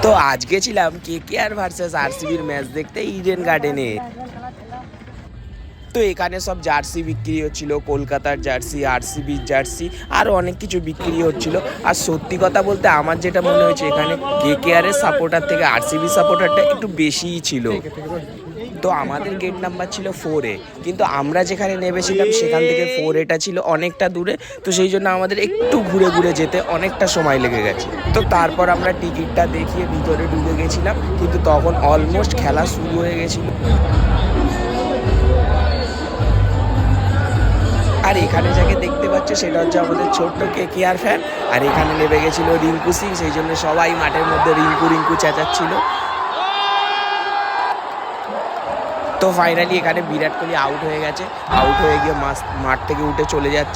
তো আজকে ছিলাম কেকেআর ভার্সেস আরসিবির ম্যাচ দেখতে ইডেন গার্ডেনে। তো এখানে সব জার্সি বিক্রি হচ্ছিল, কলকাতার জার্সি, আরসিবির জার্সি, আরও অনেক কিছু বিক্রি হচ্ছিল। আর সত্যি কথা বলতে আমার যেটা মনে হয়েছে, এখানে কেকেআরের সাপোর্টার থেকে আরসিবি সাপোর্টারটা একটু বেশিই ছিল। তো আমাদের গেট নাম্বার ছিল 4A, কিন্তু আমরা যেখানে নেমেছিলাম সেখান থেকে 4Aটা ছিল অনেকটা দূরে। তো সেই জন্য আমাদের একটু ঘুরে ঘুরে যেতে অনেকটা সময় লেগে গেছে। তো তারপর আমরা টিকিটটা দেখিয়ে ভিতরে ঢুকে গেছিলাম, কিন্তু তখন অলমোস্ট খেলা শুরু হয়ে গেছিল। আর এখানে যাকে দেখতে পাচ্ছ সেটা হচ্ছে আমাদের ছোট্ট কেকেআর ফ্যান। আর এখানে নেমে গেছিল রিঙ্কু সিং, সেই জন্য সবাই মাঠের মধ্যে রিঙ্কু রিঙ্কু চেঁচাচ্ছিল। তো ফাইনালি এখানে বিরাট কোহলি আউট হয়ে গেছে, আউট হয়ে গিয়ে মাঠ থেকে উঠে চলে যাচ্ছে।